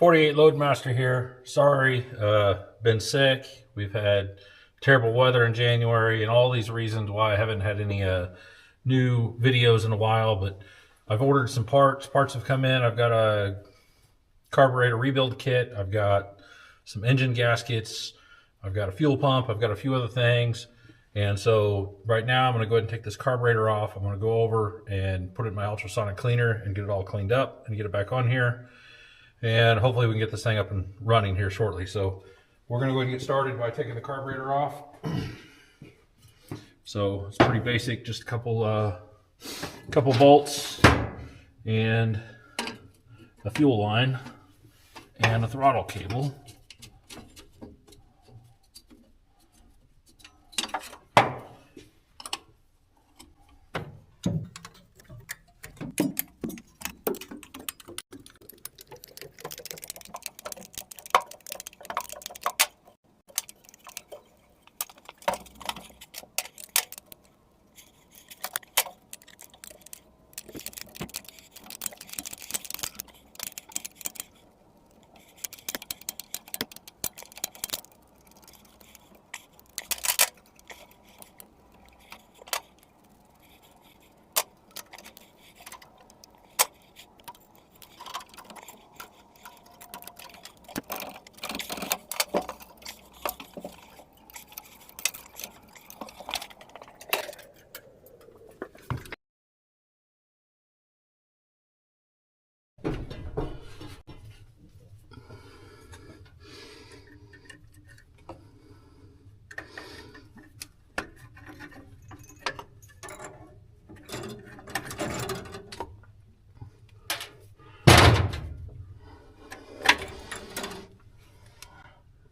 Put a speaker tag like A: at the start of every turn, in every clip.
A: 48 Loadmaster here. Sorry, been sick. We've had terrible weather in January and all these reasons why I haven't had any new videos in a while, but I've ordered some parts. Parts have come in. I've got a carburetor rebuild kit. I've got some engine gaskets. I've got a fuel pump. I've got a few other things. And so right now I'm going to go ahead and take this carburetor off. I'm going to go over and put it in my ultrasonic cleaner and get it all cleaned up and get it back on here. And hopefully we can get this thing up and running here shortly. So we're going to go ahead and get started by taking the carburetor off. So it's pretty basic, just a couple bolts and a fuel line and a throttle cable.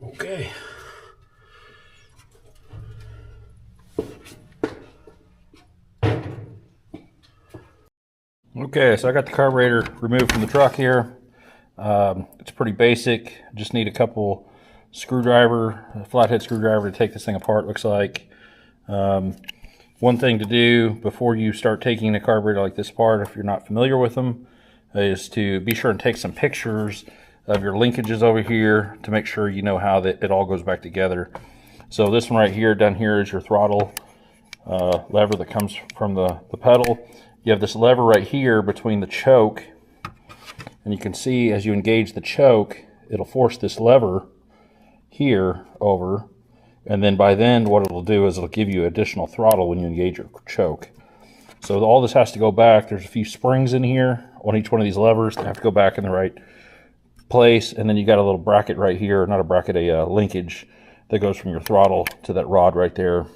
A: Okay. Okay, so I got the carburetor removed from the truck here. It's pretty basic. Just need a couple a flathead screwdriver to take this thing apart, looks like. One thing to do before you start taking a carburetor like this apart, if you're not familiar with them, is to be sure and take some pictures of your linkages over here to make sure you know how that it all goes back together. So this one right here, down here, is your throttle lever that comes from the pedal. You have this lever right here between the choke, and you can see as you engage the choke, it'll force this lever here over, and then by then what it'll do is it'll give you additional throttle when you engage your choke. So all this has to go back. There's a few springs in here on each one of these levers. They have to go back in the right place, and then you got a little bracket right here, not a bracket, a linkage that goes from your throttle to that rod right there.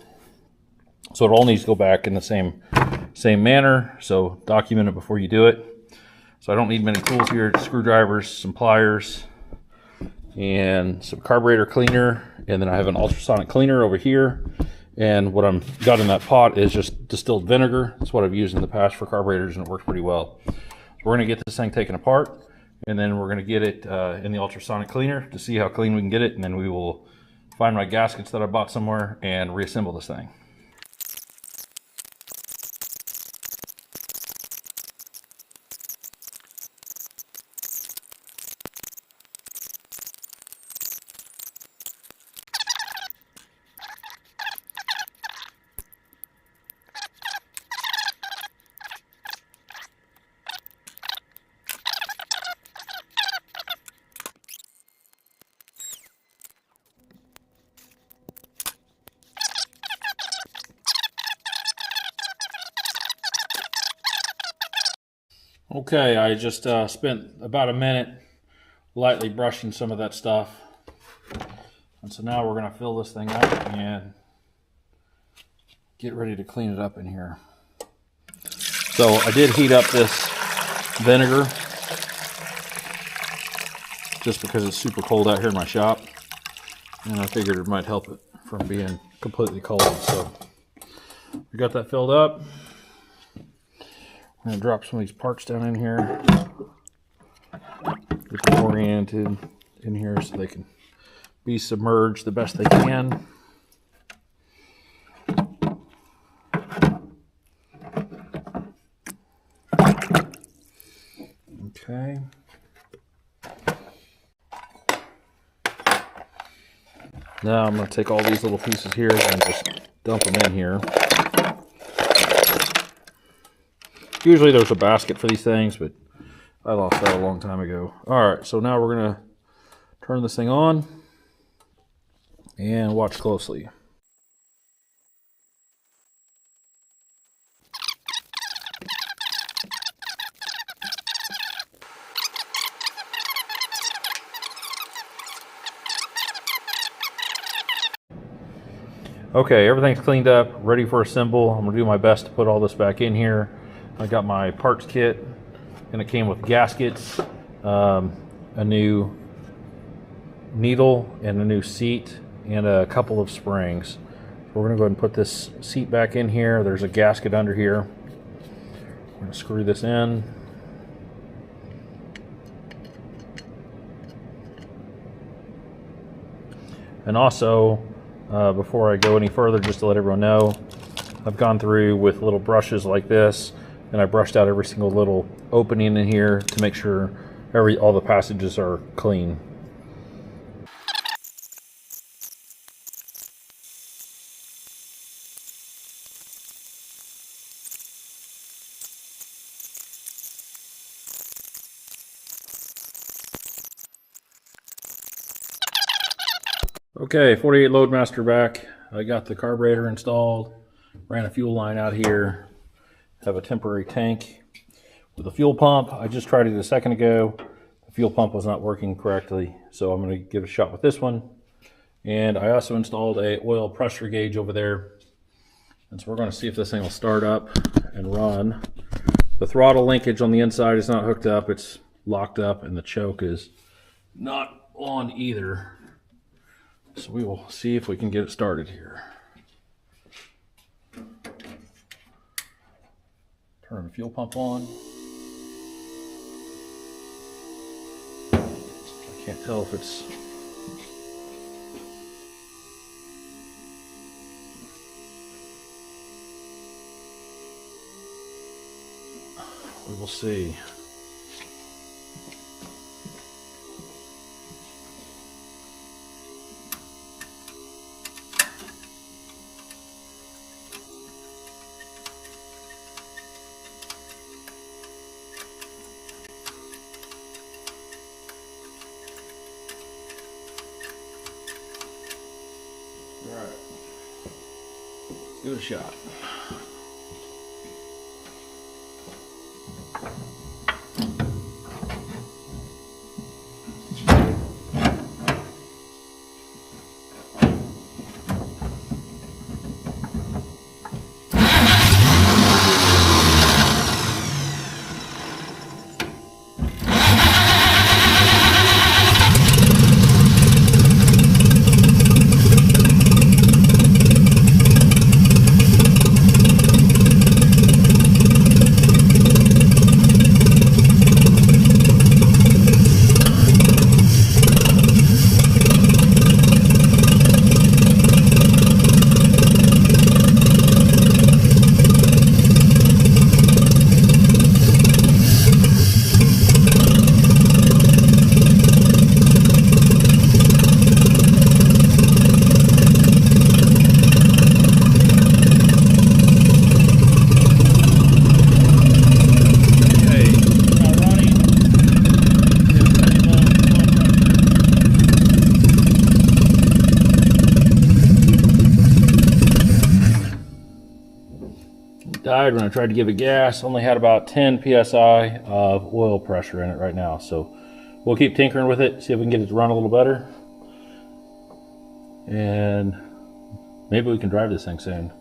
A: So it all needs to go back in the same manner, so document it before you do it. So I don't need many tools here, screwdrivers, some pliers, and some carburetor cleaner, and then I have an ultrasonic cleaner over here. And what I've got in that pot is just distilled vinegar. That's what I've used in the past for carburetors, and it works pretty well. So we're going to get this thing taken apart, and then we're going to get it in the ultrasonic cleaner to see how clean we can get it, and then we will find my gaskets that I bought somewhere and reassemble this thing. Okay, I just spent about a minute lightly brushing some of that stuff. And so now we're going to fill this thing up and get ready to clean it up in here. So I did heat up this vinegar just because it's super cold out here in my shop. And I figured it might help it from being completely cold. So we got that filled up. I'm going to drop some of these parts down in here, get them oriented in here so they can be submerged the best they can. Okay. Now I'm going to take all these little pieces here and just dump them in here. Usually there's a basket for these things, but I lost that a long time ago. Alright, so now we're going to turn this thing on and watch closely. Okay, everything's cleaned up, ready for assemble. I'm going to do my best to put all this back in here. I got my parts kit, and it came with gaskets, a new needle, and a new seat, and a couple of springs. So we're going to go ahead and put this seat back in here. There's a gasket under here. We're going to screw this in. And also, before I go any further, just to let everyone know, I've gone through with little brushes like this, and I brushed out every single little opening in here to make sure all the passages are clean. Okay, 48 Loadmaster back. I got the carburetor installed, ran a fuel line out here, have a temporary tank with a fuel pump. I just tried it a second ago. The fuel pump was not working correctly, so I'm going to give it a shot with this one. And I also installed a oil pressure gauge over there. And so we're going to see if this thing will start up and run. The throttle linkage on the inside is not hooked up, it's locked up, and the choke is not on either. So we will see if we can get it started here. Turn the fuel pump on. I can't tell if it's... We will see. All right, give it a shot. Died when I tried to give it gas. Only had about 10 psi of oil pressure in it right now, so we'll keep tinkering with it, see if we can get it to run a little better, and maybe we can drive this thing soon.